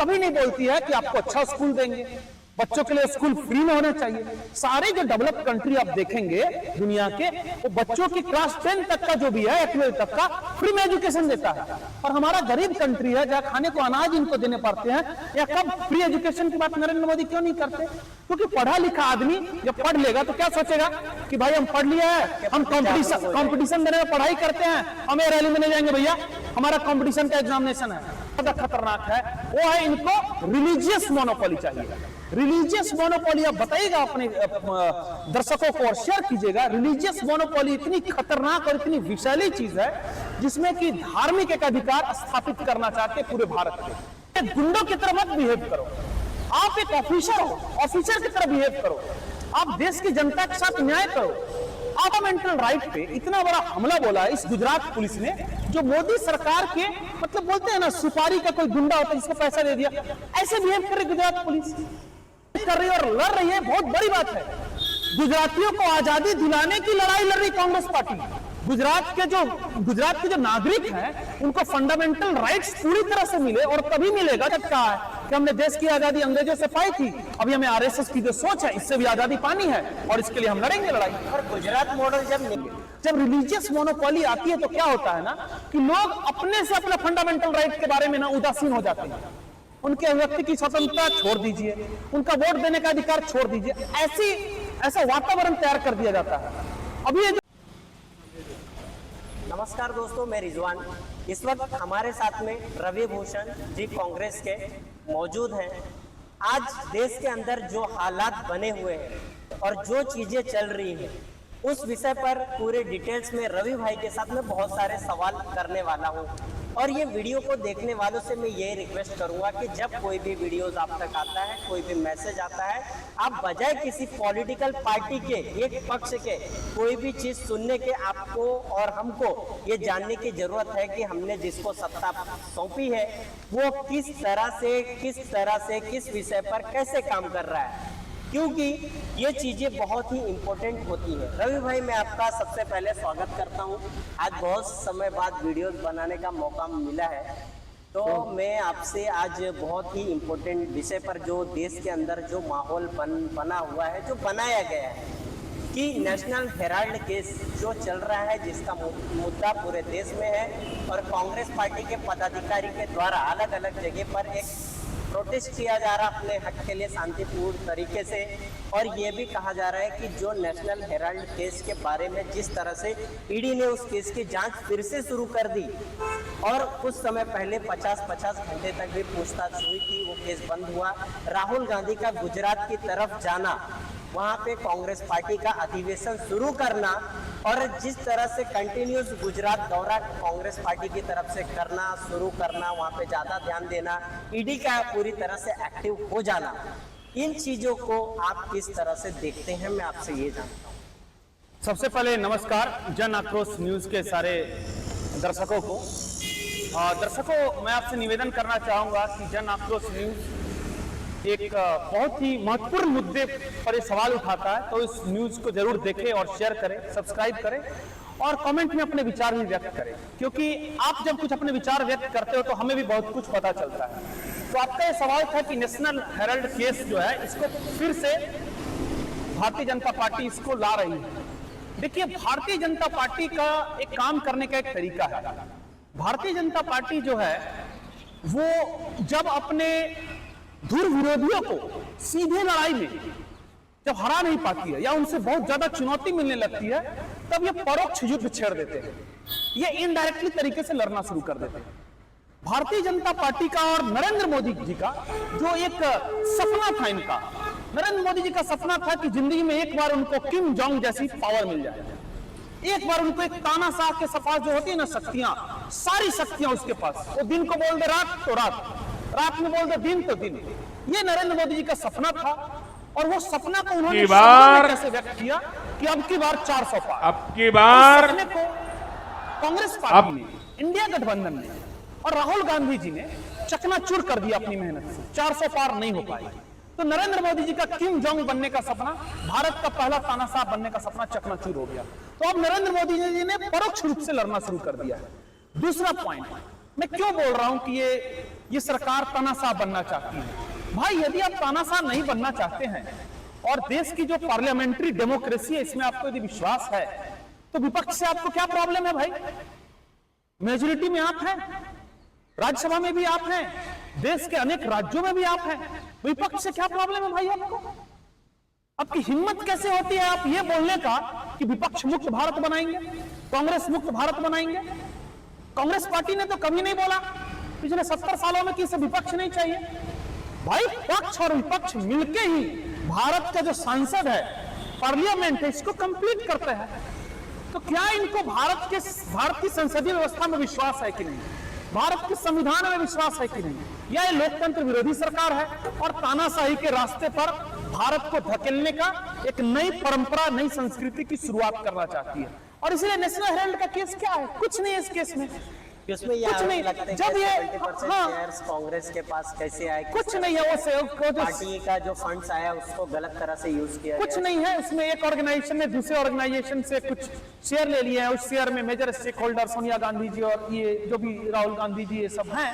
कभी नहीं बोलती है कि आपको अच्छा स्कूल देंगे, बच्चों के लिए स्कूल फ्री में होना चाहिए। सारे जो डेवलप कंट्री आप देखेंगे दुनिया के, वो बच्चों की क्लास 10 तक का जो भी है 12 तक का फ्री में एजुकेशन देता है। और हमारा गरीब कंट्री है जहां खाने को अनाज इनको देने पड़ते हैं, या कब फ्री एजुकेशन की बात नरेंद्र मोदी क्यों नहीं करते? क्योंकि पढ़ा लिखा आदमी जब पढ़ लेगा तो क्या सोचेगा कि भाई हम पढ़ लिया है, हम कंपटीशन देने में पढ़ाई करते हैं, हमें रैली में नहीं जाएंगे भैया, हमारा कंपटीशन का एग्जामिनेशन है। खतरनाक है वो है, इनको रिलीजियस मोनोपोली चाहिए। रिलीजियस मोनोपोली आप बताइएगा अपने दर्शकों को और शेयर कीजिएगा। रिलीजियस मोनोपोली इतनी खतरनाक और इतनी विषैली चीज है जिसमें कि धार्मिक एक अधिकार स्थापित करना चाहते पूरे भारत के। गुंडों की तरह मत बिहेव करो, आप एक ऑफिसर हो, ऑफिसर की तरह बिहेव करो, आप देश की जनता के साथ न्याय करो। फंडामेंटल राइट पे इतना बड़ा हमला बोला है इस गुजरात पुलिस ने, जो मोदी सरकार के मतलब बोलते हैं ना सुपारी का कोई गुंडा होता है जिसको पैसा दे दिया, ऐसे बिहेव कर रही गुजरात पुलिस कर रही है और लड़ रही है। बहुत बड़ी बात है, गुजरातियों को आजादी दिलाने की लड़ाई लड़ रही कांग्रेस पार्टी। गुजरात के जो नागरिक हैं उनको फंडामेंटल राइट्स पूरी तरह से मिले, और तभी मिलेगा जब कहा है कि हमने देश की आजादी अंग्रेजों से पाई थी, अभी हमें आरएसएस की जो सोच है इससे भी आजादी पानी है और इसके लिए हम लड़ेंगे लड़ाई। और गुजरात मॉडल जब रिलीजियस मोनोपोली आती है तो क्या होता है ना कि लोग अपने से अपने फंडामेंटल राइट के बारे में ना उदासीन हो जाते हैं। उनके अभिव्यक्ति की स्वतंत्रता छोड़ दीजिए, उनका वोट देने का अधिकार छोड़ दीजिए, ऐसा वातावरण तैयार कर दिया जाता है। अभी नमस्कार दोस्तों, मैं रिजवान। इस वक्त हमारे साथ में रवि भूषण जी कांग्रेस के मौजूद हैं। आज देश के अंदर जो हालात बने हुए हैं और जो चीजें चल रही हैं उस विषय पर पूरे डिटेल्स में रवि भाई के साथ में बहुत सारे सवाल करने वाला हूं। और ये वीडियो को देखने वालों से मैं ये रिक्वेस्ट करूंगा कि जब कोई भी वीडियोस आप तक आता है, कोई भी मैसेज आता है, आप बजाय किसी पॉलिटिकल पार्टी के एक पक्ष के कोई भी चीज सुनने के आपको और हमको ये जानने की जरूरत है कि हमने जिसको सत्ता सौंपी है वो किस तरह से किस विषय पर कैसे काम कर रहा है, क्योंकि ये चीजें बहुत ही इम्पोर्टेंट होती है। रवि भाई, मैं आपका सबसे पहले स्वागत करता हूँ। आज बहुत समय बाद वीडियोस बनाने का मौका मिला है, तो मैं आपसे आज बहुत ही इम्पोर्टेंट विषय पर, जो देश के अंदर जो माहौल बना हुआ है, जो बनाया गया है कि नेशनल हेराल्ड केस जो चल रहा है, जिसका मुद्दा पूरे देश में है, और कांग्रेस पार्टी के पदाधिकारी के द्वारा अलग अलग जगह पर एक प्रोटेस्ट किया जा रहा अपने हक के लिए शांतिपूर्ण तरीके से। और ये भी कहा जा रहा है कि जो नेशनल हेराल्ड केस के बारे में जिस तरह से ईडी ने उस केस की जांच फिर से शुरू कर दी, और कुछ समय पहले 50 घंटे तक भी पूछताछ हुई थी, वो केस बंद हुआ। राहुल गांधी का गुजरात की तरफ जाना, वहां पे कांग्रेस पार्टी का अधिवेशन शुरू करना, और जिस तरह से कंटिन्यूस गुजरात दौरा कांग्रेस पार्टी की तरफ से शुरू करना, वहां पे ज्यादा ध्यान देना, ईडी का पूरी तरह से एक्टिव हो जाना, इन चीजों को आप किस तरह से देखते हैं, मैं आपसे ये जानता हूँ। सबसे पहले नमस्कार जन आक्रोश न्यूज के सारे दर्शकों को। दर्शकों, मैं आपसे निवेदन करना चाहूंगा कि जन आक्रोश न्यूज एक बहुत ही महत्वपूर्ण मुद्दे पर ये सवाल उठाता है, तो इस न्यूज को जरूर देखें और शेयर करें, सब्सक्राइब करें और कमेंट में अपने विचार भी व्यक्त करें, क्योंकि आप जब कुछ अपने विचार व्यक्त करते हो तो हमें भी बहुत कुछ पता चलता है। तो आपका ये सवाल था कि नेशनल हेराल्ड केस जो है इसको फिर से भारतीय जनता पार्टी इसको ला रही है। देखिए, भारतीय जनता पार्टी का एक काम करने का एक तरीका है। भारतीय जनता पार्टी जो है वो जब अपने धुर विरोधियों को सीधे लड़ाई में जब हरा नहीं पाती है या उनसे बहुत ज्यादा चुनौती मिलने लगती है, तब ये परोक्ष युद्ध छेड़ देते हैं, ये इनडायरेक्टली तरीके से लड़ना शुरू कर देते हैं। भारतीय जनता पार्टी का और नरेंद्र मोदी जी का जो एक सपना था, इनका नरेंद्र मोदी जी का सपना था कि जिंदगी में एक बार उनको किम जोंग जैसी पावर मिल जाए, एक बार उनको एक तानाशाह के पास जो होती है ना शक्तियां, सारी शक्तियां उसके पास, वो दिन को बोल दे रात तो रात, रात में बोल दे दिन तो दिन। ये नरेंद्र मोदी जी का सपना था, और वो सपना को उन्होंने कैसे व्यक्त किया कि अब की बार 400 पार, अब की बार सपने को कांग्रेस पार्टी ने, इंडिया गठबंधन ने और राहुल गांधी जी ने चकनाचूर कर दिया अपनी मेहनत से। 400 पार नहीं हो पाई, तो नरेंद्र मोदी जी का किम जोंग बनने का सपना, भारत का पहला तानाशाह बनने का सपना चकनाचूर हो गया। तो अब नरेंद्र मोदी जी ने परोक्ष रूप से लड़ना शुरू कर दिया है। दूसरा पॉइंट, मैं क्यों बोल रहा हूं कि ये ये सरकार तानाशाह बनना चाहती है। भाई यदि आप तानाशाह नहीं बनना चाहते हैं और देश की जो पार्लियामेंट्री डेमोक्रेसी है इसमें आपको यदि विश्वास है तो विपक्ष से आपको क्या प्रॉब्लम है भाई? मेजोरिटी में आप हैं, राज्यसभा में भी आप हैं, देश के अनेक राज्यों में भी आप हैं, विपक्ष से क्या प्रॉब्लम है भाई आपको? आपकी हिम्मत कैसे होती है आप ये बोलने का कि विपक्ष मुक्त भारत बनाएंगे, कांग्रेस मुक्त भारत बनाएंगे? कांग्रेस पार्टी ने तो कभी नहीं बोला पिछले 70 सालों में कि इसे विपक्ष नहीं चाहिए। भाई पक्ष और विपक्ष मिलके ही भारत का जो सांसद है, पार्लियामेंट है, इसको कंप्लीट करते हैं। तो क्या इनको भारत की संसदीय व्यवस्था में विश्वास है कि नहीं, भारत के संविधान में विश्वास है कि नहीं, या ये लोकतंत्र विरोधी सरकार है और तानाशाही के रास्ते पर भारत को धकेलने का एक नई परंपरा, नई संस्कृति की शुरुआत करना चाहती है? और इसलिए नेशनल हेराल्ड का केस क्या है? कुछ नहीं है इस केस में, उसमें ये कुछ नहीं। लगता है जब ये 70% शेयर्स कांग्रेस के पास कैसे आए, कुछ नहीं है, वो पार्टी का जो फंड्स आया उसको गलत तरह से यूज किया कुछ नहीं है उसमें। एक ऑर्गेनाइजेशन ने दूसरे ऑर्गेनाइजेशन से कुछ शेयर ले लिए हैं, उस शेयर में major stake holder Sonia Gandhi ji और ये जो भी राहुल गांधी जी ये सब हैं,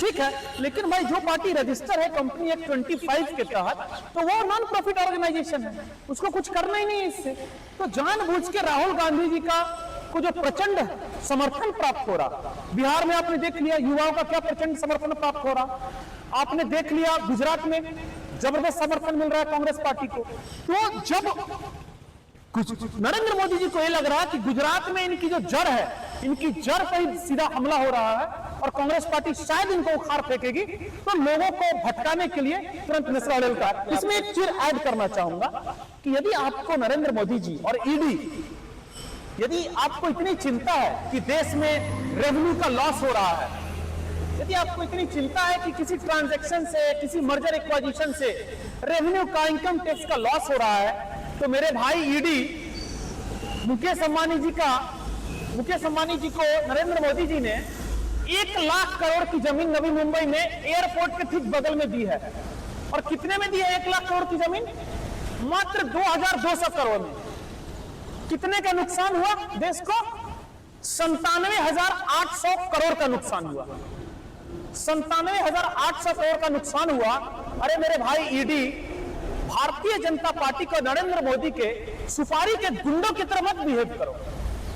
ठीक है। लेकिन भाई जो पार्टी रजिस्टर है कंपनी एक्ट 25 के तहत, तो वो नॉन प्रॉफिट ऑर्गेनाइजेशन है, उसको कुछ करना ही नहीं है इससे। तो जानबूझ के राहुल गांधी जी का को जो प्रचंड समर्थन प्राप्त हो रहा, बिहार में आपने देख लिया युवाओं का क्या प्रचंड समर्थन प्राप्त हो रहा, आपने देख लिया गुजरात में जबरदस्त समर्थन मिल रहा है कांग्रेस पार्टी को। तो जब नरेंद्र मोदी जी को यह लग रहा है कि गुजरात में इनकी जो जड़ है, इनकी जड़ पर ही सीधा हमला हो रहा है और कांग्रेस पार्टी शायद इनको उखाड़ फेंकेगी, तो लोगों को भटकाने के लिए तुरंत नेशनल हेराल्ड का इसमें एक चीज ऐड करना चाहूंगा कि यदि आपको नरेंद्र मोदी जी और ईडी, यदि आपको इतनी चिंता है कि देश में रेवेन्यू का लॉस हो रहा है, यदि आपको इतनी चिंता है कि किसी ट्रांजैक्शन से, किसी मर्जर एक्वाजिशन से रेवेन्यू का, इनकम टैक्स का लॉस हो रहा है, तो मेरे भाई ईडी मुकेश अंबानी जी को नरेंद्र मोदी जी ने 1 लाख करोड़ की जमीन नवी मुंबई में एयरपोर्ट के ठीक बगल में दी है। और कितने में दी है 1 लाख करोड़ की जमीन? मात्र 2200 करोड़ में। कितने का नुकसान हुआ देश को? 97,800 करोड़ का नुकसान हुआ। 97,800 करोड़ का नुकसान हुआ। अरे मेरे भाई ईडी, भारतीय जनता पार्टी को, नरेंद्र मोदी के सुपारी के गुंडों की तरह मत बिहेव करो।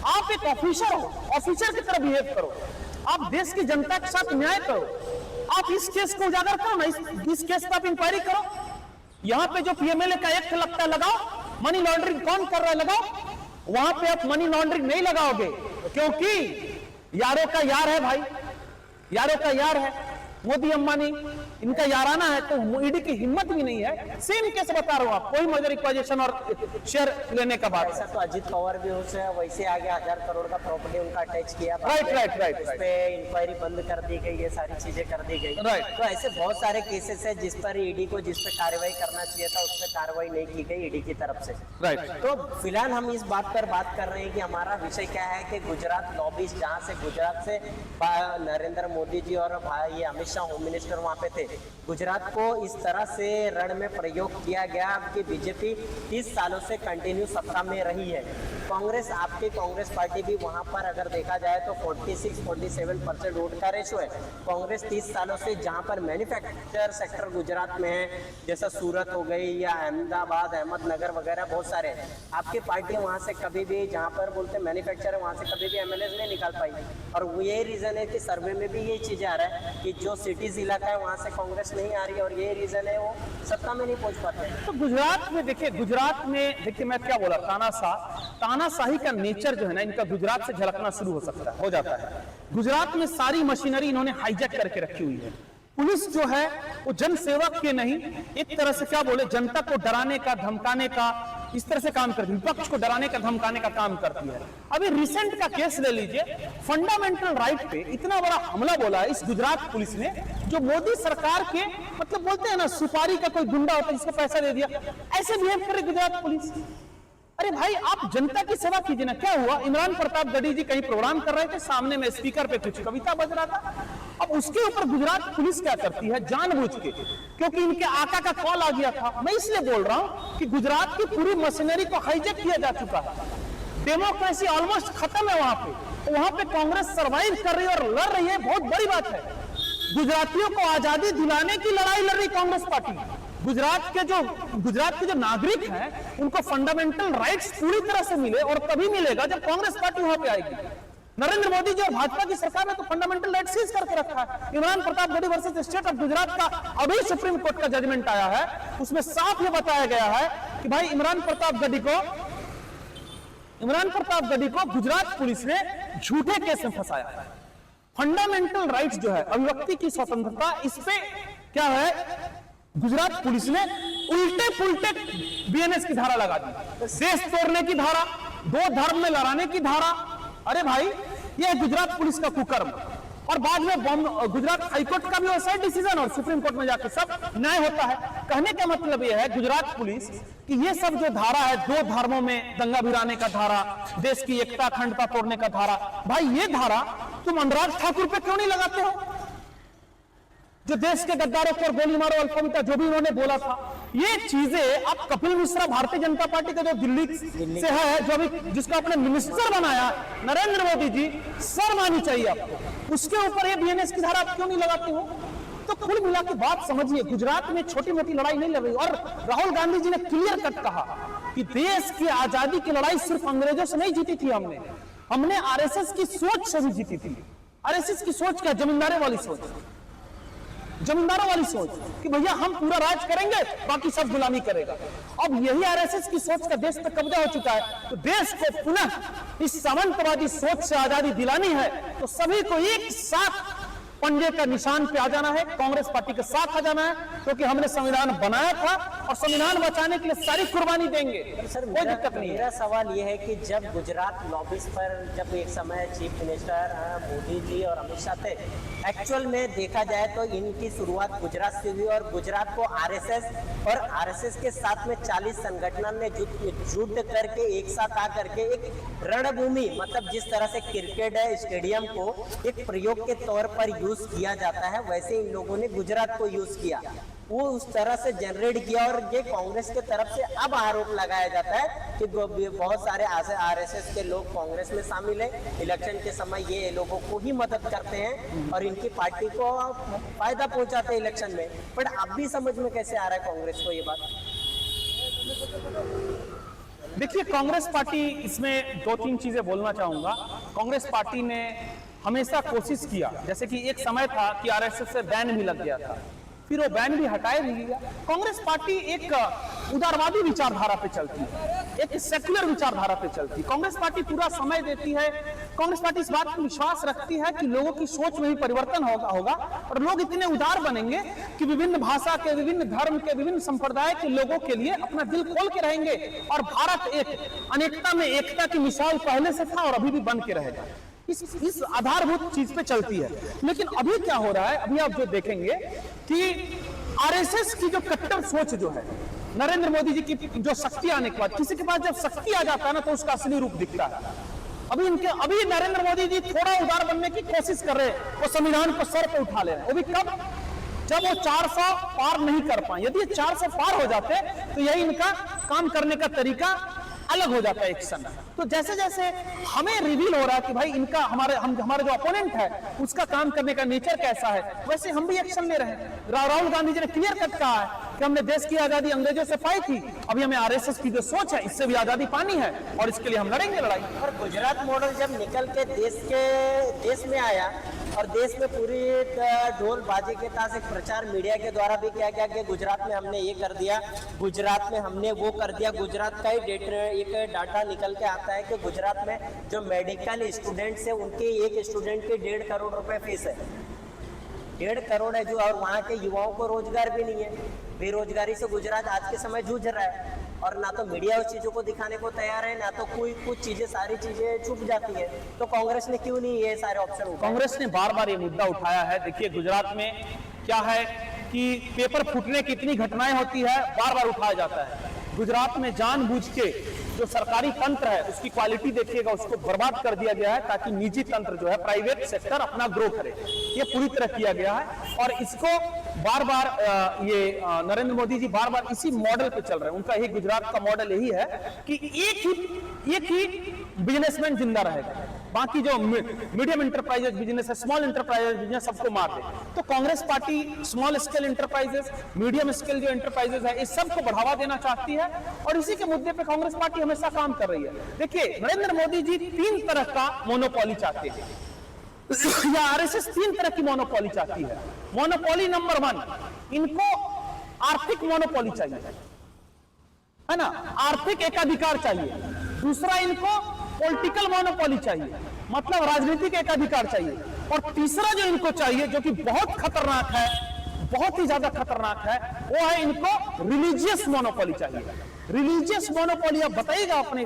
आप एक ऑफिसर हो, ऑफिसर की तरह बिहेव करो। आप देश की जनता के साथ न्याय करो। आप इस केस को उजागर करो ना, इस केस पर आप इंक्वायरी करो। यहां पे जो पीएमएलए का एक्ट लगता है लगाओ, मनी लॉन्ड्रिंग कौन कर रहा है लगाओ। वहां पे आप मनी लॉन्ड्रिंग नहीं लगाओगे क्योंकि यारों का यार है भाई, यारों का यार है मोदी अंबानी, इनका याराना है। तो ईडी की हिम्मत भी नहीं है। सेम केस बता रहा हूं आप, कोई मर्जर इक्वाइजेशन और शेयर लेने का बात। ऐसा तो अजीत पवार भी उसे वैसे आगे 1000 करोड़ का प्रॉपर्टी उनका अटैच किया, राइट उस पे इंक्वायरी बंद कर दी गई, ये सारी चीजें कर दी गई। राइट। तो ऐसे बहुत सारे केसेस है जिस पर ईडी को, जिस पे कार्रवाई करना चाहिए था उस पर कार्रवाई नहीं की गई ईडी की तरफ से। राइट। तो फिलहाल हम इस बात पर बात कर रहे हैं कि हमारा विषय क्या है कि गुजरात लॉबीज, जहाँ से गुजरात से नरेंद्र मोदी जी और भाई अमित शाह होम मिनिस्टर वहां पे थे, गुजरात को इस तरह से रण में प्रयोग किया गया कि बीजेपी 30 सालों से कंटिन्यू सत्ता में रही है। कांग्रेस, आपकी कांग्रेस पार्टी भी वहां पर अगर देखा जाए तो 46-47% वोट का रेशो है। कांग्रेस 30 सालों से, जहां पर मैन्युफैक्चर सेक्टर गुजरात में है, जैसा सूरत हो गई या अहमदाबाद, अहमदनगर वगैरह बहुत सारे, आपकी पार्टी वहां से कभी भी, जहां पर बोलते मैन्युफैक्चर है, वहां से कभी भी एमएलए नहीं निकाल पाई। और यही रीजन है कि सर्वे में भी यही चीजें आ रहा है कि जो सिटीज इलाका है वहां से कांग्रेस नहीं आ रही, और ये रीजन है वो सत्ता में नहीं पहुंच पाते। तो गुजरात में देखिए, मैं क्या बोला, तानाशाही का नेचर जो है ना इनका गुजरात से झलकना शुरू हो जाता है। गुजरात में सारी मशीनरी इन्होंने हाईजैक करके रखी हुई है। पुलिस जो है वो जनसेवक के नहीं, एक तरह से क्या बोले, जनता को डराने का, धमकाने का, इस तरह से काम करती है, विपक्ष को डराने का, धमकाने का काम करती है। अभी रिसेंट का केस ले लीजिए, फंडामेंटल राइट पे इतना बड़ा हमला बोला है इस गुजरात पुलिस ने, जो मोदी सरकार के, मतलब बोलते हैं ना सुपारी का कोई गुंडा होता है जिसको पैसा दे दिया, ऐसे बिहेव करे गुजरात पुलिस। अरे भाई आप जनता की सेवा कीजिए ना। क्या हुआ, इमरान प्रताप गढ़ी जी कहीं प्रोग्राम कर रहे थे, सामने में स्पीकर पे कुछ कविता बज रहा था। अब उसके ऊपर गुजरात पुलिस क्या करती है, जानबूझ के, क्योंकि इनके आका का कॉल आ गया था। मैं इसलिए बोल रहा हूं कि गुजरात की पूरी मशीनरी को हाईजैक किया जा चुका है। डेमोक्रेसी ऑलमोस्ट खत्म है वहां पे। वहां पे कांग्रेस सर्वाइव कर रही है और लड़ रही है, बहुत बड़ी बात है। गुजरातियों को आजादी दिलाने की लड़ाई लड़ रही कांग्रेस पार्टी। गुजरात के जो नागरिक हैं उनको फंडामेंटल राइट्स पूरी तरह से मिले, और तभी मिलेगा जब कांग्रेस पार्टी वहां पे आएगी। नरेंद्र मोदी जी और भाजपा की सरकार ने तो फंडामेंटल राइट सीज करके रखा है। Imran Pratapgarhi versus state of Gujarat का अभी सुप्रीम कोर्ट का जजमेंट आया है, उसमें साफ ये बताया गया है कि भाई इमरान प्रतापगढ़ी को गुजरात पुलिस ने झूठे केस में फंसाया है। फंडामेंटल राइट्स जो है, अभिव्यक्ति की स्वतंत्रता, इस पे क्या है, गुजरात पुलिस ने उल्टे पुल्टे बीएनएस की धारा लगा दी, देश तोड़ने की धारा, दो धर्म में लड़ाने की धारा। अरे भाई, यह गुजरात पुलिस का कुकर्म। और बाद में गुजरात हाईकोर्ट का भी वैसा डिसीजन, और सुप्रीम कोर्ट में जाकर सब न्याय होता है। कहने का मतलब यह है गुजरात पुलिस कि ये सब जो धारा है, दो धर्मों में दंगा भिड़ाने का धारा, देश की एकता अखंडता तोड़ने का धारा, भाई ये धारा तुम अनुराग ठाकुर पे क्यों नहीं लगाते हो, जो देश के गद्दारों पर गोली मारो, अल्पमता, जो भी उन्होंने बोला था। ये चीजें आप कपिल मिश्रा भारतीय जनता पार्टी का जो दिल्ली से है, जो अभी जिसका अपने मिनिस्टर बनाया नरेंद्र मोदी जी, शर्म आनी चाहिए आपको। उसके ऊपर ये बीएनएस की धारा आप क्यों नहीं लगाते हो? तो कुल मिला के बात समझिए, गुजरात में छोटी मोटी लड़ाई नहीं लड़ रही। और राहुल गांधी जी ने क्लियर कट कहा कि देश की आजादी की लड़ाई सिर्फ अंग्रेजों से नहीं जीती थी, हमने आरएसएस की सोच से भी जीती थी। आरएसएस की सोच क्या? जमींदारों वाली सोच कि भैया हम पूरा राज करेंगे, बाकी सब गुलामी करेगा। अब यही आरएसएस की सोच का देश पे कब्जा हो चुका है। तो देश को पुनः इस सामंतवादी सोच से आजादी दिलानी है, तो सभी को एक साथ पंजे का निशान पे आ जाना है, कांग्रेस पार्टी के साथ आ जाना है, क्योंकि हमने संविधान बनाया था और संविधान बचाने के लिए सारी कुर्बानी देंगे। सर, कोई दिक्कत नहीं। मेरा सवाल यह है कि जब गुजरात लॉबीज पर जब एक समय चीफ मिनिस्टर मोदी जी और अमित शाह थे, एक्चुअल में देखा जाए तो इनकी शुरुआत गुजरात से हुई, और गुजरात को आरएसएस के साथ में 40 संगठनों ने जुट करके एक साथ आ करके एक रणभूमि, मतलब जिस तरह से क्रिकेट है स्टेडियम को एक प्रयोग के तौर पर यूज किया जाता है, वैसे इन लोगों ने गुजरात को यूज किया, वो उस तरह से जनरेट किया। और ये कांग्रेस के तरफ से अब आरोप लगाया जाता है कि बहुत सारे आरएसएस के लोग कांग्रेस में शामिल है, इलेक्शन के समय ये लोगों को ही मदद करते हैं और इनकी पार्टी को फायदा पहुंचाते हैं इलेक्शन में। बट अब भी समझ में कैसे आ रहा है कांग्रेस को ये बात? देखिए, कांग्रेस पार्टी, इसमें दो तीन चीजें बोलना चाहूंगा। कांग्रेस पार्टी ने हमेशा कोशिश किया, जैसे कि एक समय था कि आरएसएस से बैन भी लग गया था, फिर वो बैन भी हटाया भी गया। कांग्रेस पार्टी एक उदारवादी विचारधारा पे चलती है, एक सेक्युलर विचारधारा पे चलती है। कांग्रेस पार्टी पूरा समय देती है। कांग्रेस पार्टी इस बात पर विश्वास रखती है कि लोगों की सोच में भी परिवर्तन होगा और लोग इतने उदार बनेंगे कि विभिन्न भाषा के, विभिन्न धर्म के, विभिन्न संप्रदाय के लोगों के लिए अपना दिल खोल के रहेंगे। और भारत एक अनेकता में एकता की मिसाल पहले से था और अभी भी बन के रहेगा। इस आधारभूत चीज पे चलती है। लेकिन अभी क्या हो रहा है, अभी आप जो देखेंगे कि आरएसएस की जो कट्टर सोच जो है, नरेंद्र मोदी जी की जो शक्ति आने के बाद, किसी के पास जब शक्ति आ जाता है ना, तो उसका असली रूप दिखता है। अभी नरेंद्र मोदी जी थोड़ा उदार बनने की कोशिश कर रहे हैं, वो संविधान को सर पे उठा ले रहे हैं। वो भी कब? जब वो 400 पार नहीं कर पाए। यदि 400 पार हो जाते तो यही इनका काम करने का तरीका अलग हो जाता है एक समय। तो जैसे जैसे हमें रिवील हो रहा है कि भाई इनका हमारे जो अपोनेंट है उसका काम करने का नेचर कैसा है, वैसे हम भी एक्शन ले रहे हैं। राहुल गांधी जी ने क्लियर कट कहा है कि हमने देश की आजादी अंग्रेजों से पाई थी, अभी हमें आरएसएस की जो सोच है इससे भी आजादी पानी है और इसके लिए हम लड़ेंगे लड़ाई। और गुजरात मॉडल जब निकल के देश में आया और देश में पूरी ढोल बाजे के साथ एक प्रचार मीडिया के द्वारा भी किया गया कि गुजरात में हमने ये कर दिया, गुजरात में हमने वो कर दिया। गुजरात का ही एक डाटा निकल के आता है कि गुजरात में जो मेडिकल स्टूडेंट्स है उनके एक स्टूडेंट के 1.5 करोड़ रुपए फीस है, 1.5 करोड़ है जो, और वहाँ के युवाओं को रोजगार भी नहीं है। बेरोजगारी से गुजरात आज के समय जूझ रहा है और ना तो मीडिया उस चीजों को दिखाने को तैयार है, ना तो कोई कुछ चीजें, सारी चीजें छुप जाती है। तो कांग्रेस ने क्यों नहीं ये सारे ऑप्शन उठाए? कांग्रेस ने बार बार ये मुद्दा उठाया है। देखिए, गुजरात में क्या है कि पेपर फूटने की इतनी घटनाएं होती है, बार बार उठाया जाता है। गुजरात में जानबूझ के जो सरकारी तंत्र है उसकी क्वालिटी देखिएगा, उसको बर्बाद कर दिया गया है ताकि निजी तंत्र जो है, प्राइवेट सेक्टर अपना ग्रो करे। ये पूरी तरह किया गया है और इसको बार बार ये नरेंद्र मोदी जी बार बार इसी मॉडल पे चल रहे हैं। उनका ही गुजरात का मॉडल यही है कि एक ही बिजनेसमैन जिंदा रहेगा। बाकी जो मीडियम इंटरप्राइजेस बिजनेस है, स्मॉल इंटरप्राइजेस बिजनेस, सबको मार दे। तो Congress party small scale enterprises, medium scale जो इंटरप्राइजेस है, इस सब को बढ़ावा देना चाहती है और इसी के मुद्दे पे कांग्रेस पार्टी हमेशा काम कर रही है। देखिए, नरेंद्र मोदी जी 3 तरह का मोनोपोली चाहते हैं या आरएसएस 3 तरह की मोनोपोली चाहती है। मोनोपोली नंबर 1, इनको आर्थिक मोनोपोली चाहिए, है ना, आर्थिक एकाधिकार चाहिए। दूसरा, इनको पॉलिटिकल मोनोपोली चाहिए, मतलब राजनीतिक एकाधिकार चाहिए। और तीसरा जो इनको चाहिए, जो कि बहुत खतरनाक है, बहुत ही ज्यादा खतरनाक है, वो है इनको रिलीजियस मोनोपोली चाहिए। रिलीजियस मोनोपोली, आप बताइएगा अपने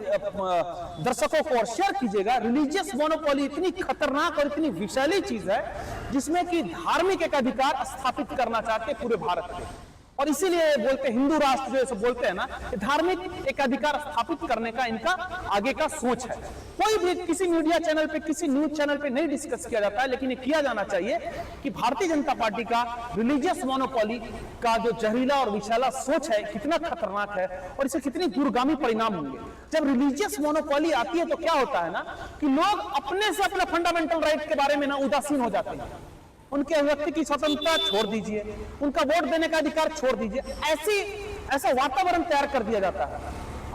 दर्शकों को और शेयर कीजिएगा। रिलीजियस मोनोपोली इतनी खतरनाक और इतनी विषैली चीज है जिसमें कि धार्मिक एकाधिकार स्थापित करना चाहते पूरे भारत पे। और इसीलिए बोलते हिंदू राष्ट्र जो बोलते हैं ना, धार्मिक एकाधिकार स्थापित करने का इनका आगे का सोच है। कोई भी किसी मीडिया चैनल पे, किसी न्यूज चैनल पे नहीं डिस्कस किया जाता है, लेकिन ये किया जाना चाहिए कि भारतीय जनता पार्टी का रिलीजियस मोनोपोली का जो जहरीला और विशाला सोच है कितना खतरनाक है और इससे कितनी दूरगामी परिणाम होंगे। जब रिलीजियस मोनोपोली आती है तो क्या होता है ना कि लोग अपने से अपना फंडामेंटल राइट के बारे में ना उदासीन हो जाते हैं। उनके अभिव्यक्ति की स्वतंत्रता छोड़ दीजिए, उनका वोट देने का अधिकार छोड़ दीजिए, ऐसा वातावरण तैयार कर दिया जाता है।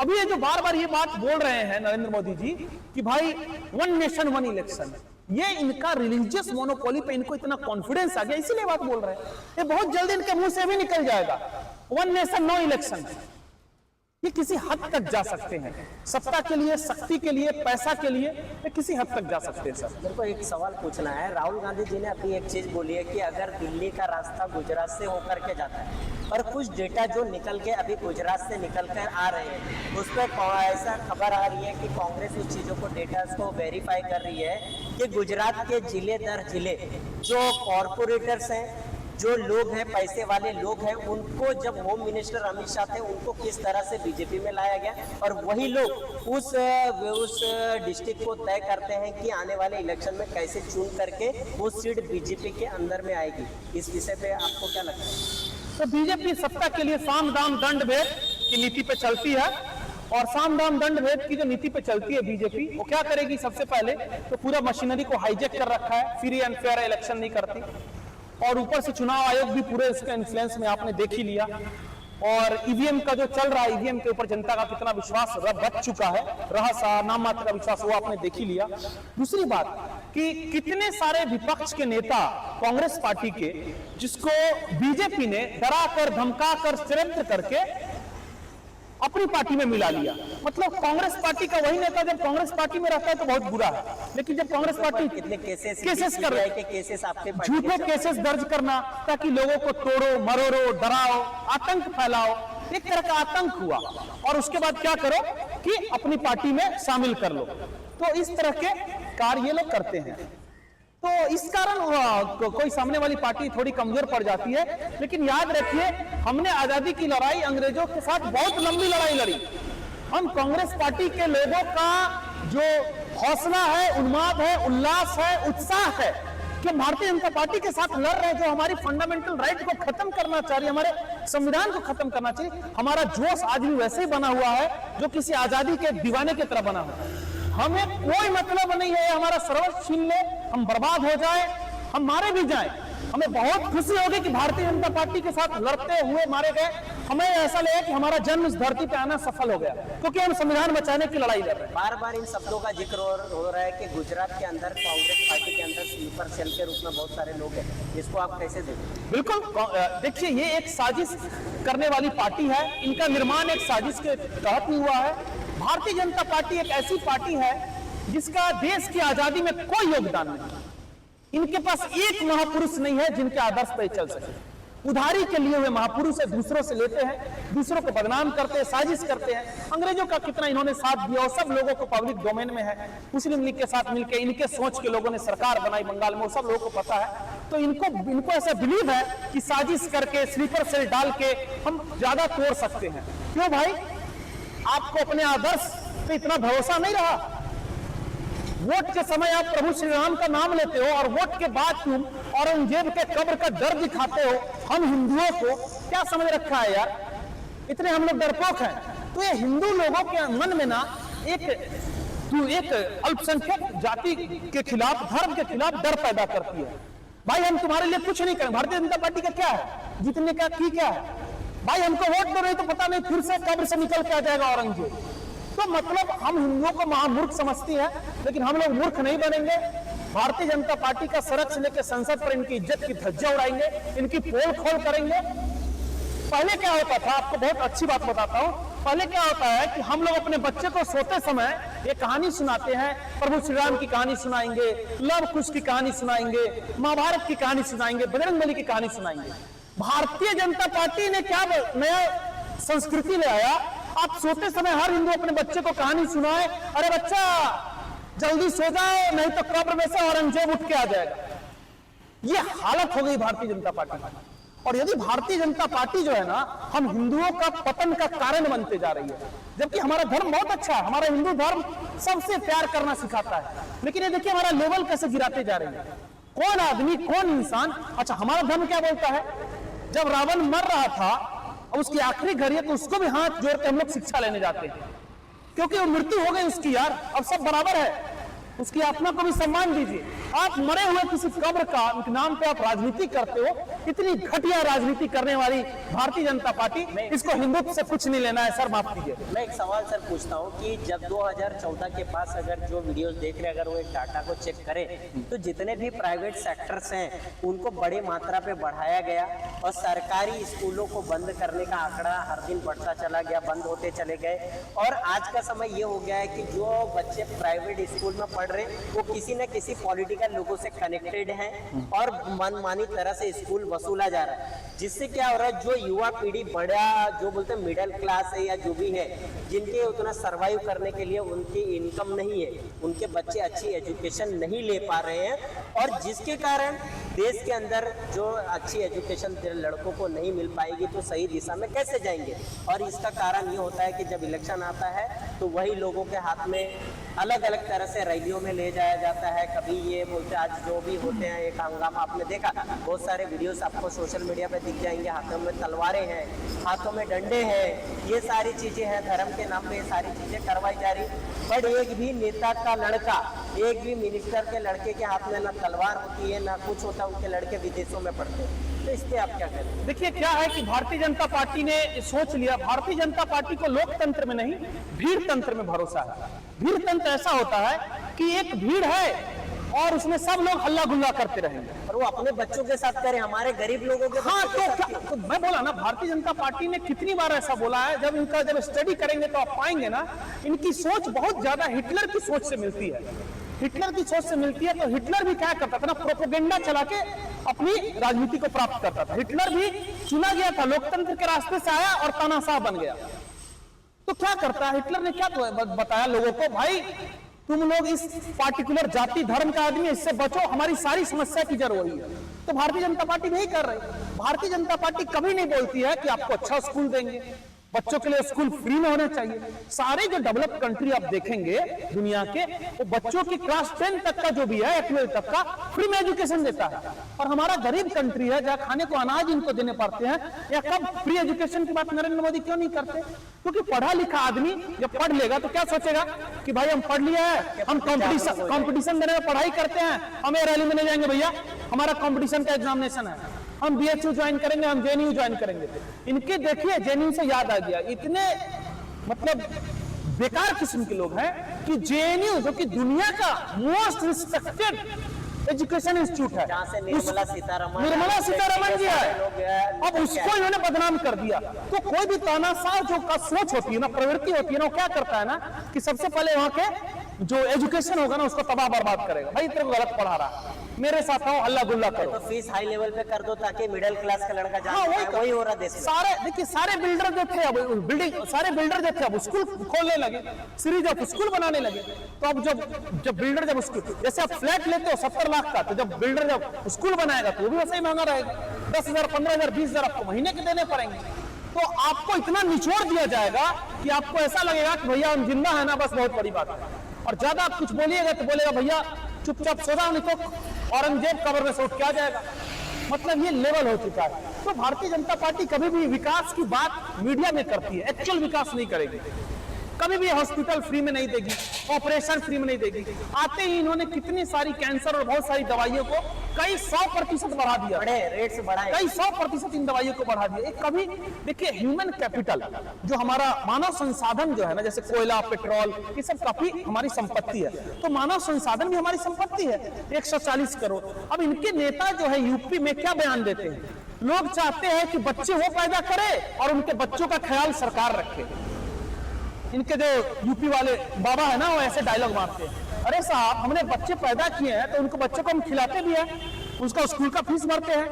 अभी ये जो बार बार ये बात बोल रहे हैं नरेंद्र मोदी जी कि भाई 1 नेशन 1 इलेक्शन, ये इनका रिलीजियस मोनोपोली पे इनको इतना कॉन्फिडेंस आ गया, इसीलिए बात बोल रहे हैं। ये बहुत जल्दी इनके मुंह से भी निकल जाएगा, 1 नेशन नो इलेक्शन। ये किसी हद तक जा सकते हैं, सत्ता के लिए, शक्ति के लिए, पैसा के लिए, ये किसी हद तक जा सकते हैं। सर, मेरे को एक सवाल पूछना है। राहुल गांधी जी ने अभी एक चीज बोली है कि अगर दिल्ली का रास्ता गुजरात से होकर के जाता है, और कुछ डेटा जो निकल के अभी गुजरात से निकल कर आ रहे हैं, उस पर ऐसा खबर आ रही है कि कांग्रेस उस चीजों को, डेटा को वेरीफाई कर रही है कि गुजरात के जिले दर जिले जो कॉरपोरेटर्स हैं, जो लोग हैं, पैसे वाले लोग हैं, उनको जब होम मिनिस्टर अमित शाह थे उनको किस तरह से बीजेपी में लाया गया, और वही लोग उस डिस्ट्रिक्ट को तय करते हैं कि आने वाले इलेक्शन में कैसे चुन करके वो सीट बीजेपी के अंदर में आएगी। इस विषय पे आपको क्या लगता है? तो बीजेपी सत्ता के लिए साम दाम दंड भेद की नीति पे चलती है, और साम दाम दंड भेद की जो नीति पे चलती है बीजेपी, वो क्या करेगी? सबसे पहले तो पूरा मशीनरी को हाईजेक कर रखा है, फ्री एंड फेयर इलेक्शन नहीं करती, और ऊपर से चुनाव आयोग भी पूरे इसके इन्फ्लुएंस में आपने देख ही लिया। और ईवीएम का जो चल रहा है, ईवीएम के ऊपर जनता का कितना विश्वास बच चुका है, रहा नाम मात्र का विश्वास, वो आपने देख ही लिया। दूसरी बात कि कितने सारे विपक्ष के नेता कांग्रेस पार्टी के, जिसको बीजेपी ने डरा कर, धमका कर, षड्यंत्र करके अपनी पार्टी में मिला लिया। मतलब कांग्रेस पार्टी का वही नेता जब कांग्रेस पार्टी में रहता है तो बहुत बुरा है, लेकिन जब कांग्रेस पार्टी कितने केसेस कर झूठे केसेस दर्ज करना ताकि लोगों को तोड़ो, मरोड़ो, डराओ, आतंक फैलाओ, एक तरह का आतंक हुआ, और उसके बाद क्या करो कि अपनी पार्टी में शामिल कर लो। तो इस तरह के कार्य ये लोग करते हैं। तो इस कारण कोई सामने वाली पार्टी थोड़ी कमजोर पड़ जाती है। लेकिन याद रखिए, हमने आजादी की लड़ाई अंग्रेजों के साथ बहुत लंबी लड़ाई लड़ी। हम कांग्रेस पार्टी के लोगों का जो हौसला है, उन्माद है, उल्लास है, उत्साह है कि भारतीय जनता पार्टी के साथ लड़ रहे हैं, जो हमारी फंडामेंटल राइट को खत्म करना चाह रही है, हमारे संविधान को खत्म करना चाहिए। हमारा जोश आज भी वैसे ही बना हुआ है जो किसी आजादी के दीवाने की तरह बना हुआ है। हमें कोई मतलब नहीं है हमारा सर्वस्व छीन ले, हम बर्बाद हो जाए, हम मारे भी जाएं, हमें बहुत खुशी होगी कि भारतीय जनता पार्टी के साथ लड़ते हुए मारे गए। हमें ऐसा लगे कि हमारा जन्म इस धरती पे आना सफल हो गया, क्योंकि हम संविधान बचाने की लड़ाई लड़ रहे हैं। बार बार इन शब्दों का जिक्र हो रहा है कि गुजरात के अंदर कांग्रेस पार्टी के अंदर स्लीपर सेल के रूप में बहुत सारे लोग हैं, इसको आप कैसे देखते? बिल्कुल, देखिए, ये एक साजिश करने वाली पार्टी है, इनका निर्माण एक साजिश के तहत ही हुआ है। भारतीय जनता पार्टी एक ऐसी पार्टी है जिसका देश की आजादी में कोई योगदान नहीं। इनके पास एक महापुरुष नहीं है जिनके आदर्श पे चल सके। उधारी के लिए हुए महापुरुष है, दूसरों से लेते हैं, दूसरों को बदनाम करते हैं, साजिश करते हैं। अंग्रेजों का कितना इन्होंने साथ दिया, और सब लोगों को पब्लिक डोमेन में है। मुस्लिम लीग के साथ मिलकर इनके सोच के लोगों ने सरकार बनाई बंगाल में, वो सब लोगों को पता है। तो इनको ऐसा बिलीव है कि साजिश करके, स्लीपर सेल डाल के हम ज्यादा तोड़ सकते हैं। क्यों भाई? आपको अपने आदर्श पे इतना भरोसा नहीं रहा? वोट के समय आप प्रभु श्री राम का नाम लेते हो, और वोट के बाद तुम औरंगजेब के कब्र का डर दिखाते हो। हम हिंदुओं को क्या समझ रखा है यार? इतने हम लोग डरपोक हैं। तो ये हिंदू लोगों के मन में ना एक तू एक अल्पसंख्यक जाति के खिलाफ, धर्म के खिलाफ डर पैदा करती है। भाई हम तुम्हारे लिए कुछ नहीं करें। भारतीय जनता पार्टी का क्या है, जीतने का की क्या है? भाई हमको वोट दो, नहीं तो पता नहीं फिर से कब्र से निकल के आ जाएगा औरंगजेब। तो मतलब हम हिंदुओं को महामूर्ख समझती है, लेकिन हम लोग मूर्ख नहीं बनेंगे। भारतीय जनता पार्टी का सड़क से लेकर संसद पर इनकी इज्जत की धज्जियां उड़ाएंगे, इनकी पोल खोल करेंगे। पहले क्या होता था, आपको बहुत अच्छी बात बताता हूं। पहले क्या होता है कि हम लोग अपने बच्चे को सोते समय ये कहानी सुनाते हैं, प्रभु श्री राम की कहानी सुनाएंगे, लव कुश की कहानी सुनाएंगे, महाभारत की कहानी सुनाएंगे, बजरंगबली की कहानी सुनाएंगे। भारतीय जनता पार्टी ने क्या नया संस्कृति ले आया? आप सोते समय हर हिंदू अपने बच्चे को कहानी सुनाए, अरे बच्चा जल्दी सो जाओ नहीं तो कब्र में से औरंगजेब उठ के आ जाएगा। ये हालत हो गई भारतीय जनता पार्टी की। और यदि भारतीय जनता पार्टी जो है ना, हम हिंदुओं का पतन का कारण बनते जा रही है, जबकि हमारा धर्म बहुत अच्छा है, हमारा हिंदू धर्म सबसे प्यार करना सिखाता है, लेकिन ये देखिए हमारा लेवल कैसे गिराते जा रही है। कौन आदमी, कौन इंसान, अच्छा हमारा धर्म क्या बोलता है, जब रावण मर रहा था और उसकी आखिरी घड़ी है तो उसको भी हाथ जोड़ के हम लोग शिक्षा लेने जाते हैं, क्योंकि वो मृत्यु हो गई उसकी यार, अब सब बराबर है, उसकी आत्मा को भी सम्मान दीजिए। आप मरे हुए किसी कब्र का नाम पे आप राजनीति करते हो, इतनी घटिया राजनीति करने वाली भारतीय जनता पार्टी, इसको हिंदुत्व से कुछ नहीं लेना है सर, माफ कीजिए। मैं एक सवाल सर पूछता हूँ कि जब 2014 के पास अगर जो वीडियोस देख रहे हैं, अगर वो एक डाटा को चेक करें तो जितने भी प्राइवेट सेक्टर्स हैं उनको बड़ी मात्रा पे बढ़ाया गया और सरकारी स्कूलों को बंद करने का आंकड़ा हर दिन बढ़ता चला गया, बंद होते चले गए। और आज का समय ये हो गया है कि जो बच्चे प्राइवेट स्कूल में पढ़ रहे वो किसी न किसी पॉलिटिकल लोगों से कनेक्टेड हैं और मनमानी तरह से स्कूल वसूला जा रहा है, जिससे क्या हो रहा है, जो युवा पीढ़ी बड़ा जो बोलते हैं मिडिल क्लास है या जो भी है, जिनके उतना सर्वाइव करने के लिए उनकी इनकम नहीं है, उनके बच्चे अच्छी एजुकेशन नहीं ले पा रहे हैं, और जिसके कारण देश के अंदर जो अच्छी एजुकेशन लड़कों को नहीं मिल पाएगी तो सही दिशा में कैसे जाएंगे। और इसका कारण ये होता है कि जब इलेक्शन आता है तो वही लोगों के हाथ में अलग अलग तरह से रैलियों में ले जाया जाता है। कभी ये बोलते आज जो भी होते हैं, एक हंगामा आपने देखा, बहुत सारे वीडियोस आपको सोशल मीडिया पे दिख जाएंगे, हाथों में तलवारें हैं, हाथों में डंडे हैं, ये सारी चीजें हैं, धर्म के नाम पे ये सारी चीजें करवाई जा रही। बट एक भी नेता का लड़का, एक भी मिनिस्टर के लड़के के हाथ में ना तलवार होती है ना कुछ होता, उनके लड़के विदेशों में पढ़ते हैं। तो इस पे आप क्या कहते हैं? देखिए क्या है कि भारतीय जनता पार्टी ने सोच लिया, भारतीय जनता पार्टी को लोकतंत्र में नहीं भीड़ तंत्र में भरोसा है। भीड़ तंत्र ऐसा होता है कि एक भीड़ है और उसमें सब लोग हल्ला गुल्ला करते रहेंगे, और वो अपने बच्चों के साथ करें, हमारे गरीब लोगों के हाँ तो मैं बोला ना, भारतीय जनता पार्टी ने कितनी बार ऐसा बोला है, जब इनका जब स्टडी करेंगे तो आप पाएंगे ना, इनकी सोच बहुत ज्यादा हिटलर की सोच से मिलती है। हिटलर की सोच से मिलती है। तो हिटलर भी क्या करता था ना, प्रोपेगेंडा चला के अपनी राजनीति को प्राप्त करता था। हिटलर भी चुना गया था, लोकतंत्र के रास्ते से आया और तानाशाह बन गया। तो क्या करता है हिटलर ने, क्या बताया लोगों को, भाई तुम लोग इस पार्टिकुलर जाति धर्म का आदमी, इससे बचो, हमारी सारी समस्या की जड़ वही है। तो भारतीय जनता पार्टी नहीं कर रही। भारतीय जनता पार्टी कभी नहीं बोलती है कि आपको अच्छा स्कूल देंगे, बच्चों के लिए स्कूल फ्री में होना चाहिए। सारे जो डेवलप कंट्री आप देखेंगे दुनिया के, वो बच्चों की क्लास 10 तक का जो भी है, 12 तक का फ्री में एजुकेशन देता है। और हमारा गरीब कंट्री है जहाँ खाने को अनाज इनको देने पड़ते हैं, या कब फ्री एजुकेशन की बात नरेंद्र मोदी क्यों नहीं करते? क्योंकि पढ़ा लिखा आदमी जब पढ़ लेगा तो क्या सोचेगा कि भाई हम पढ़ लिया है, हम कंपटीशन देने में पढ़ाई करते हैं, हमें रैली में नहीं जाएंगे भैया, हमारा कंपटीशन का एग्जामिनेशन है, हम बीएचयू ज्वाइन करेंगे, हम जेएनयू ज्वाइन करेंगे। इनके देखिए जेएनयू से याद आ गया, इतने मतलब बेकार किस्म के लोग हैं कि जेएनयू जो कि दुनिया का मोस्ट रिस्पेक्टेड एजुकेशन इंस्टीट्यूट है, जहाँ से निर्मला सीतारमण जी है, अब उसको इन्होंने बदनाम कर दिया। तो कोई भी तानाशाह जो का सोच होती है ना, प्रवृत्ति होती है ना, वो क्या करता है ना कि सबसे पहले वहां के जो एजुकेशन होगा ना उसको तबाह बर्बाद करेगा। भाई तेरे को गलत पढ़ा रहा है, मेरे साथ आओ, हल्ला गुल्ला करो, तो फीस हाई लेवल पे कर दो ताकि मिडिल क्लास का लड़का जा हाँ, वही हो रहा देश में। सारे देखिए, सारे बिल्डर जो थे अब बिल्डिंग, सारे बिल्डर जो थे अब स्कूल खोलने लगे, सीरीज ऑफ स्कूल बनाने लगे। तो अब जब बिल्डर जब स्कूल, जैसे आप फ्लैट लेते हो 70 लाख का, तो जब बिल्डर जब स्कूल बनाएगा तो वो भी वैसे ही महंगा रहेगा, 10,000, 15,000, 20,000 आपको महीने के देने पड़ेंगे। तो आपको इतना निचोड़ दिया जाएगा कि आपको ऐसा लगेगा कि भैया हम जिंदा है ना, बस बहुत बड़ी बात है। और ज्यादा आप कुछ बोलिएगा तो बोलेगा भैया चुपचाप सो जाओ, नहीं तो औरंगजेब कब्र में से उठ के आ जाएगा। मतलब ये लेवल हो चुका है। तो भारतीय जनता पार्टी कभी भी विकास की बात मीडिया में करती है, एक्चुअल विकास नहीं करेगी। कभी भी हॉस्पिटल फ्री में नहीं देगी, ऑपरेशन फ्री में नहीं देगी। आते ही इन्होंने कितनी सारी कैंसर और बहुत सारी दवाइयों को कई 100% बढ़ा दिया, बड़े रेट से बढ़ाए, कई 100% इन दवाइयों को बढ़ा दिया। एक कभी देखिए ह्यूमन कैपिटल जो हमारा मानव संसाधन जो है ना, जैसे कोयला, पेट्रोल, ये सब काफी हमारी संपत्ति है, तो मानव संसाधन भी हमारी संपत्ति है। 140 करोड़। अब इनके नेता जो है यूपी में क्या बयान देते हैं, लोग चाहते हैं कि बच्चे वो पैदा करे और उनके बच्चों का ख्याल सरकार रखे। इनके जो यूपी वाले बाबा है ना, वो ऐसे डायलॉग मारते हैं, अरे साहब हमने बच्चे पैदा किए हैं तो उनको बच्चों को हम खिलाते भी हैं, उसका स्कूल का फीस भरते हैं,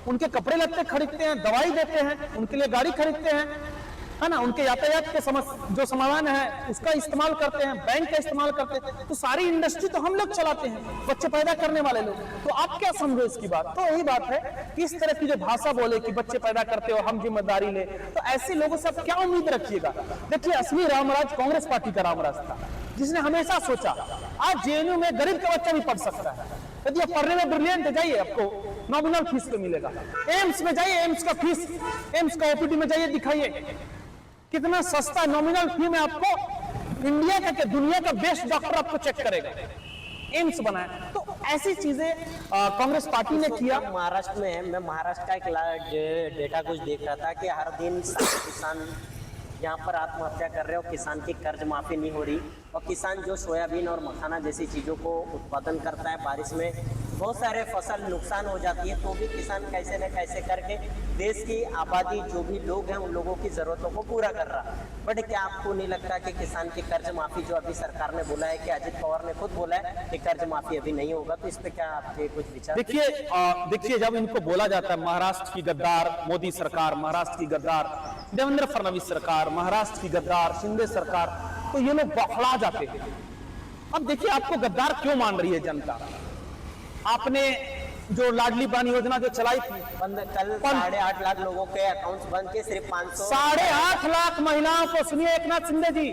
उनके कपड़े लत्ते खरीदते हैं, दवाई देते हैं, उनके लिए गाड़ी खरीदते हैं, है ना, उनके यातायात के जो सामान है उसका इस्तेमाल करते हैं, बैंक का इस्तेमाल करते हैं। तो सारी इंडस्ट्री तो हम लोग चलाते हैं, बच्चे पैदा करने वाले लोग। तो आप क्या समझो इसकी बात? तो यही बात है कि इस तरह की जो भाषा बोले कि बच्चे पैदा करते हो, हम जिम्मेदारी ले, तो ऐसे लोगों से आप क्या उम्मीद रखिएगा? देखिए असली रामराज कांग्रेस पार्टी का रामराज था, जिसने हमेशा सोचा आज जेएनयू में गरीब का बच्चा भी पढ़ सकता है। यदि आप पढ़ने में ब्रिलियंट जाइए, आपको नॉमिनल फीस पे मिलेगा। एम्स में जाइए, एम्स का फीस, एम्स का ओपीडी में जाइए, दिखाइए कितना सस्ता नॉमिनल फी में आपको इंडिया का दुनिया का बेस्ट डॉक्टर आपको चेक करेगा, एम्स बनाया। तो ऐसी चीजें कांग्रेस पार्टी ने किया। महाराष्ट्र में है, मैं महाराष्ट्र का एक डेटा कुछ देख रहा था कि हर दिन 7 किसान यहाँ पर आत्महत्या कर रहे हो, किसान की कर्ज माफी नहीं हो रही, और किसान जो सोयाबीन और मखाना जैसी चीज़ों को उत्पादन करता है, बारिश में बहुत सारे फसल नुकसान हो जाती है, तो भी किसान कैसे न कैसे करके देश की आबादी जो भी लोग हैं उन लोगों की ज़रूरतों को पूरा कर रहा है। बट क्या आपको नहीं लगता कि किसान की कर्ज माफी जो अभी सरकार ने बोला है, कि अजित पवार ने खुद बोला है कि कर्ज माफी अभी नहीं होगा, तो इस पर क्या आपके कुछ विचार? देखिए जब इनको बोला जाता है महाराष्ट्र की गद्दार मोदी सरकार, महाराष्ट्र की गद्दार देवेंद्र फडणवीस सरकार, महाराष्ट्र की गद्दार शिंदे सरकार, तो ये लोग बौखला जाते हैं। अब देखिए आपको गद्दार क्यों मान रही है जनता? आपने जो लाडली बहन योजना जो चलाई थी, कल 8.5 लाख लोगों के अकाउंट्स बंद के, सिर्फ 500 8.5 लाख महिलाओं को, सुनिए एक नाथ शिंदे जी,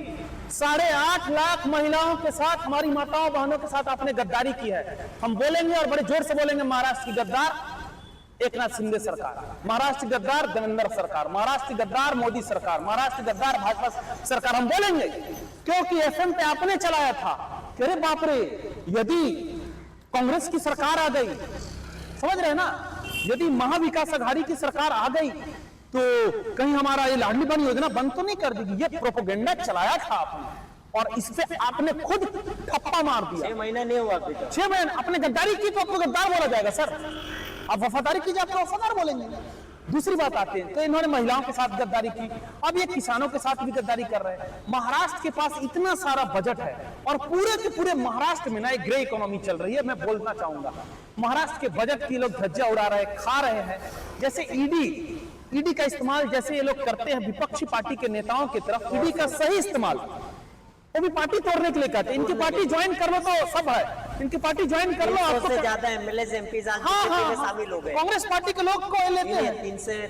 8.5 लाख महिलाओं के साथ, हमारी माताओं बहनों के साथ आपने गद्दारी की है। हम बोलेंगे और बड़े जोर से बोलेंगे, महाराष्ट्र की गद्दार एक नाथ शिंदे सरकार, महाराष्ट्र की गद्दार देवेंद्र सरकार, महाराष्ट्र की गद्दार मोदी सरकार, महाराष्ट्र की गद्दार भाजपा सरकार। हम बोलेंगे क्योंकि एफएम पे आपने चलाया था। अरे बाप रे, यदि कांग्रेस की सरकार आ गई, समझ रहे हैं ना, यदि महाविकास अघाड़ी की सरकार आ गई तो कहीं हमारा ये लाडली बहन योजना बंद तो नहीं कर देगी। ये प्रोपेगेंडा चलाया था आपने, और इस पे आपने खुद ठप्पा मार दिया। 6 महीने नहीं हुआ अभी तक। 6 महीने आपने गद्दारी की तो आपको गद्दार बोला जाएगा सर? आप वफादारी कीजिए, आपको वफादार बोलेंगे। दूसरी बात आते हैं तो इन्होंने महिलाओं के साथ गद्दारी की, अब ये किसानों के साथ भी गद्दारी कर रहे हैं। महाराष्ट्र के पास इतना सारा बजट है और पूरे के पूरे महाराष्ट्र में ना एक ग्रे इकोनॉमी चल रही है। मैं बोलना चाहूंगा, महाराष्ट्र के बजट की लोग धज्जिया उड़ा रहे हैं, खा रहे हैं। जैसे ईडी का इस्तेमाल जैसे ये लोग करते हैं विपक्षी पार्टी के नेताओं की तरफ, ईडी का सही इस्तेमाल वो भी पार्टी तोड़ने के लिए कहते हैं। इनकी पार्टी ज्वाइन कर लो तो सब है, इनकी पार्टी ज्वाइन कर लो। आपको से ज्यादा एमएलए एमपी शामिल हो गए, कांग्रेस पार्टी के लोग को लेते हैं।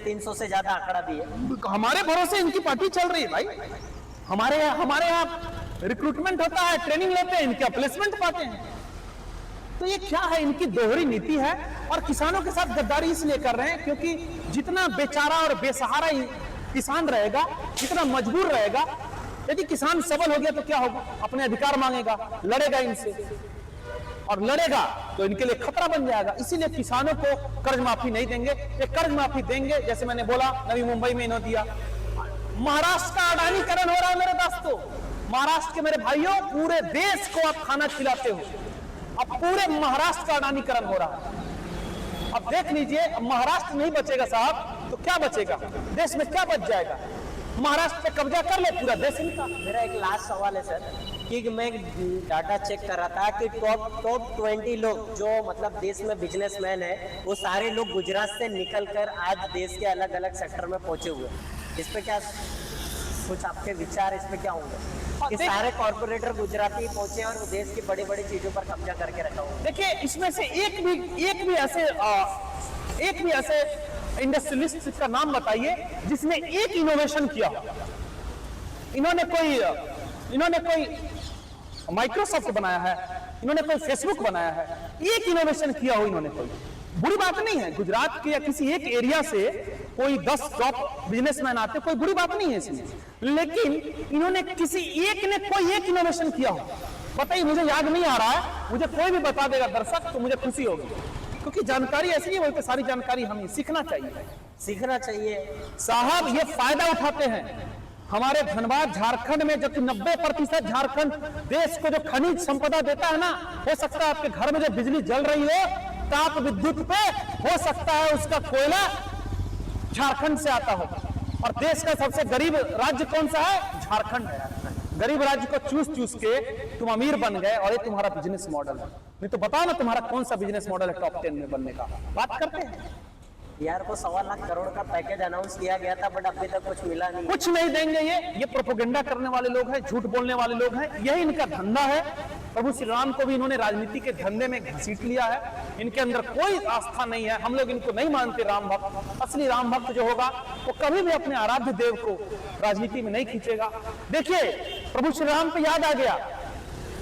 300 से ज्यादा आंकड़ा भी है। हमारे भरोसे इनकी पार्टी चल रही है भाई। हमारे यहाँ रिक्रूटमेंट होता है, ट्रेनिंग लेते हैं, इनके प्लेसमेंट पाते हैं। तो ये क्या है? इनकी दोहरी नीति है। और किसानों के साथ गद्दारी इसलिए कर रहे हैं क्योंकि जितना बेचारा और बेसहारा किसान रहेगा, जितना मजबूर रहेगा, यदि किसान सबल हो गया तो क्या होगा? अपने अधिकार मांगेगा, लड़ेगा इनसे, और लड़ेगा तो इनके लिए खतरा बन जाएगा। इसीलिए किसानों को कर्ज माफी नहीं देंगे। ये कर्ज माफी देंगे, जैसे मैंने बोला नवी मुंबई में इन्होंने दिया। महाराष्ट्र का अडानीकरण हो रहा है मेरे दोस्तों, महाराष्ट्र के मेरे भाइयों, पूरे देश को आप खाना खिलाते हो। अब पूरे महाराष्ट्र का अडानीकरण हो रहा है। अब देख लीजिए, महाराष्ट्र नहीं बचेगा साहब तो क्या बचेगा? देश में क्या बच जाएगा? महाराष्ट्र पे कब्जा कर ले पूरा देश इनका। मेरा एक लास्ट सवाल है सर, कि मैं डाटा चेक कर रहा था कि टॉप 20 लोग जो मतलब देश में बिजनेसमैन है, वो सारे लोग गुजरात से निकलकर आज देश के अलग अलग सेक्टर में पहुंचे हुए। इस पे क्या कुछ आपके विचार, इस पे क्या होंगे कि सारे कॉर्पोरेटर गुजराती पहुंचे और देश की बड़ी बड़ी चीजों पर कब्जा करके रखा हुआ? देखिए, इसमें से एक भी ऐसे इंडस्ट्रियलिस्ट का नाम बताइए जिसने एक इनोवेशन किया। इन्होंने कोई माइक्रोसॉफ्ट बनाया है, इन्होंने कोई फेसबुक बनाया है, एक इनोवेशन किया हो इन्होंने कोई। बुरी बात नहीं है, गुजरात के या किसी एक एरिया से कोई 10 टॉप बिजनेसमैन आते, कोई बुरी बात नहीं है इसमें, लेकिन इन्होंने किसी एक ने कोई एक इनोवेशन किया हो, बताइए, मुझे याद नहीं आ रहा है, मुझे कोई भी बता देगा दर्शक तो मुझे खुशी होगी, क्योंकि जानकारी ऐसी नहीं बोलते, सारी जानकारी हमें सीखना चाहिए साहब। ये फायदा उठाते हैं हमारे धनबाद झारखंड में, जबकि 90% झारखंड देश को जो खनिज संपदा देता है ना, हो सकता है आपके घर में जो बिजली जल रही हो ताप विद्युत पे, हो सकता है उसका कोयला झारखंड से आता हो। और देश का सबसे गरीब राज्य कौन सा है? झारखंड है। गरीब राज्य को चूस चूस के तुम अमीर बन गए, और ये तुम्हारा बिजनेस मॉडल है। नहीं तो बताओ ना तुम्हारा कौन सा बिजनेस मॉडल है टॉप 10 में बनने का, बात करते हैं। यार को 1.25 लाख करोड़ का पैकेज अनाउंस किया गया था, बट अभी तक कुछ मिला नहीं। कुछ नहीं देंगे ये प्रोपोगेंडा करने वाले लोग हैं, झूठ बोलने वाले लोग हैं, यही इनका धंधा है। प्रभु श्री राम को भी इन्होंने राजनीति के धंधे में घसीट लिया है, इनके अंदर कोई आस्था नहीं है। हम लोग इनको नहीं मानते राम भक्त। असली राम भक्त जो होगा वो कभी भी अपने आराध्य देव को राजनीति में नहीं खींचेगा। देखिए, प्रभु श्री राम को याद आ गया,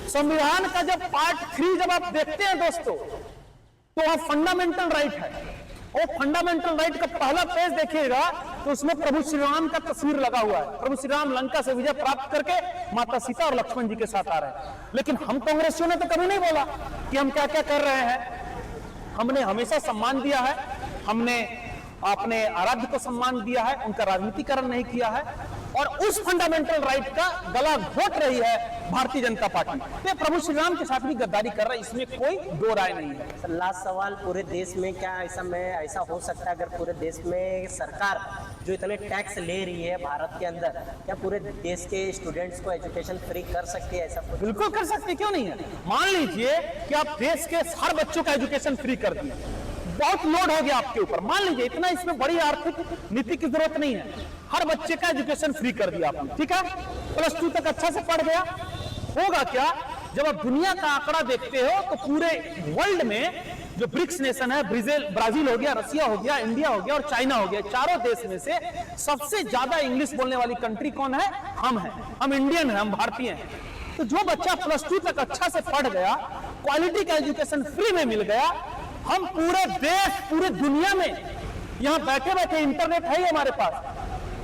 संविधान का जब पार्ट 3 जब आप देखते हैं दोस्तों, तो वह फंडामेंटल राइट है। वो फंडामेंटल राइट का पहला पेज देखिएगा तो उसमें प्रभु श्री राम का तस्वीर लगा हुआ है। प्रभु श्री राम लंका से विजय प्राप्त करके माता सीता और लक्ष्मण जी के साथ आ रहे हैं। लेकिन हम कांग्रेसियों ने तो कभी नहीं बोला कि हम क्या क्या कर रहे हैं। हमने हमेशा सम्मान दिया है, हमने अपने आराध्य को सम्मान दिया है, उनका राजनीतिकरण नहीं किया है, और उस फंडामेंटल राइट का गला घोट रही है भारतीय जनता पार्टी। तो प्रभु श्री राम के साथ भी गद्दारी कर रहा है, इसमें कोई दो राय नहीं है। लास्ट सवाल, पूरे देश में क्या ऐसा हो सकता है, अगर पूरे देश में सरकार जो इतने टैक्स ले रही है भारत के अंदर, क्या पूरे देश के स्टूडेंट्स को एजुकेशन फ्री कर सकती है? ऐसा बिल्कुल कर सकते, क्यों नहीं है। मान लीजिए कि आप देश के हर बच्चों का एजुकेशन फ्री कर दिए, बहुत लोड हो गया आपके ऊपर, मान लीजिए, इतना इसमें बड़ी आर्थिक नीति की जरूरत नहीं है, हर बच्चे का एजुकेशन फ्री कर दिया आपने, ठीक है, +2 तक अच्छा से पढ़ गया। होगा क्या, जब आप दुनिया का आंकड़ा देखते हो तो पूरे वर्ल्ड में जो ब्रिक्स नेशन है, ब्राजील हो गया, रसिया हो गया, इंडिया हो गया और चाइना हो गया, चारों देश में से सबसे ज्यादा इंग्लिश बोलने वाली कंट्री कौन है? हम हैं, हम इंडियन हैं, हम भारतीय हैं। तो जो बच्चा +2 तक अच्छा से पढ़ गया, क्वालिटी का एजुकेशन फ्री में मिल गया, हम पूरे देश, पूरे दुनिया में यहाँ बैठे बैठे, इंटरनेट है ही हमारे पास,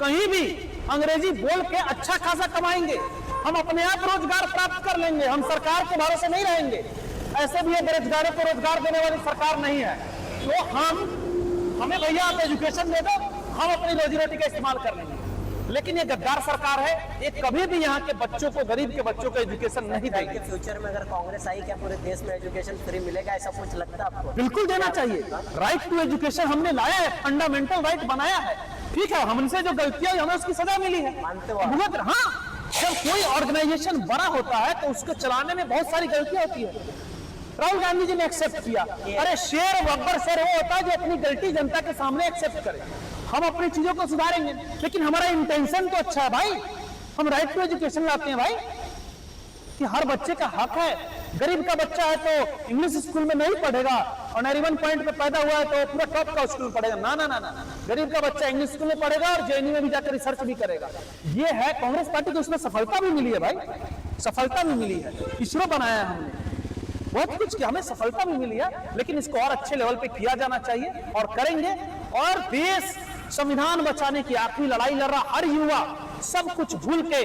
कहीं भी अंग्रेजी बोल के अच्छा खासा कमाएंगे, हम अपने आप रोजगार प्राप्त कर लेंगे, हम सरकार के भरोसे नहीं रहेंगे। ऐसे भी बेरोजगारों को रोजगार देने वाली सरकार नहीं है, तो हमें भैया आप एजुकेशन दे दो, हम अपनी रोजी रोटी का इस्तेमाल कर लेंगे। लेकिन ये गद्दार सरकार है, ये कभी भी यहाँ के बच्चों को, गरीब के बच्चों को एजुकेशन नहीं देगी। फ्यूचर में अगर कांग्रेस आई, क्या पूरे देश में एजुकेशन फ्री मिलेगा, ऐसा कुछ लगता है आपको? बिल्कुल देना चाहिए। राइट टू एजुकेशन हमने लाया है, फंडामेंटल राइट बनाया है, ठीक है, हमसे जो गलतियां हमें उसकी सजा मिली है, मानते हो? हाँ, जब कोई ऑर्गेनाइजेशन बड़ा होता है तो उसको चलाने में बहुत सारी गलतियां होती है। राहुल गांधी जी ने एक्सेप्ट किया, अरे शेर बब्बर शेर वो होता है जो अपनी गलती जनता के सामने एक्सेप्ट करे। हम अपनी चीजों को सुधारेंगे, लेकिन हमारा इंटेंशन तो अच्छा है भाई, हम राइट टू एजुकेशन लाते हैं भाई, कि हर बच्चे का हक है। गरीब का बच्चा है तो इंग्लिश स्कूल में नहीं पढ़ेगा, और नरीवन पॉइंट पे पैदा हुआ है तो पूरा टॉप का स्कूल पढ़ेगा, ना ना ना ना, गरीब का बच्चा इंग्लिश स्कूल में पढ़ेगा और जेएनयू में भी जाकर रिसर्च भी करेगा। ये है कांग्रेस पार्टी को, उसमें सफलता भी मिली है भाई, सफलता भी मिली है, इसरो बनाया है हमने, बहुत कुछ किया, हमें सफलता भी मिली है, लेकिन इसको और अच्छे लेवल पे किया जाना चाहिए, और करेंगे। और देश संविधान बचाने की आखिरी लड़ाई लड़ रहा हर युवा सब कुछ भूल के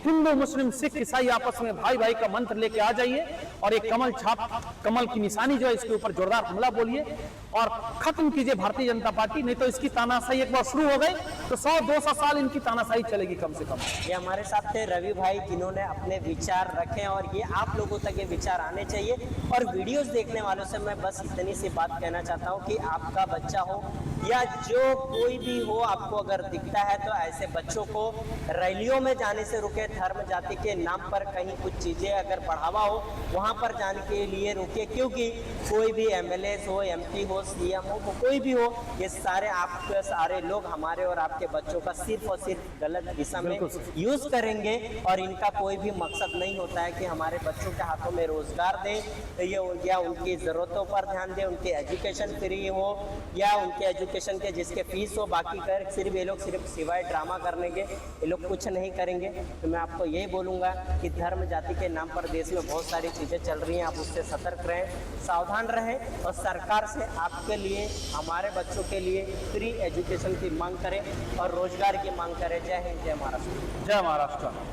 हिंदू मुस्लिम सिख ईसाई आपस में भाई भाई का मंत्र लेके आ जाइए, और एक कमल छाप, कमल की निशानी जो है इसके ऊपर जोरदार हमला बोलिए और खत्म कीजिए भारतीय जनता पार्टी। नहीं तो इसकी तानाशाही एक बार शुरू हो गई तो 100-200 साल इनकी तानाशाही चलेगी कम से कम। ये हमारे साथ थे रवि भाई, जिन्होंने अपने विचार रखे, और ये आप लोगों तक ये विचार आने चाहिए। और वीडियोस देखने वालों से मैं बस इतनी सी बात कहना चाहता हूँ कि आपका बच्चा हो या जो कोई भी हो, आपको अगर दिखता है तो ऐसे बच्चों को रैलियों में जाने से रुके, धर्म जाति के नाम पर कहीं कुछ चीजें अगर बढ़ावा हो वहां पर जाने के लिए रुके, क्योंकि कोई भी एमएलए हो, एमपी हो, सीएम हो, कोई भी हो, ये सारे लोग हमारे और आपके बच्चों का सिर्फ और सिर्फ गलत दिशा में यूज करेंगे, और इनका कोई भी मकसद नहीं होता है कि हमारे बच्चों के हाथों में रोजगार दें, या उनकी जरूरतों पर ध्यान दें, उनके एजुकेशन फ्री हो या उनके एजुकेशन के जिसके फीस हो, बाकी कर सिर्फ ये लोग सिर्फ सिवाय ड्रामा करने के ये लोग कुछ नहीं करेंगे। तो मैं आपको यही बोलूँगा कि धर्म जाति के नाम पर देश में बहुत सारी चीज़ें चल रही हैं, आप उससे सतर्क रहें, सावधान रहें और सरकार से आपके लिए, हमारे बच्चों के लिए फ्री एजुकेशन की मांग करें और रोजगार की मांग करें। जय हिंद, जय महाराष्ट्र। जय महाराष्ट्र।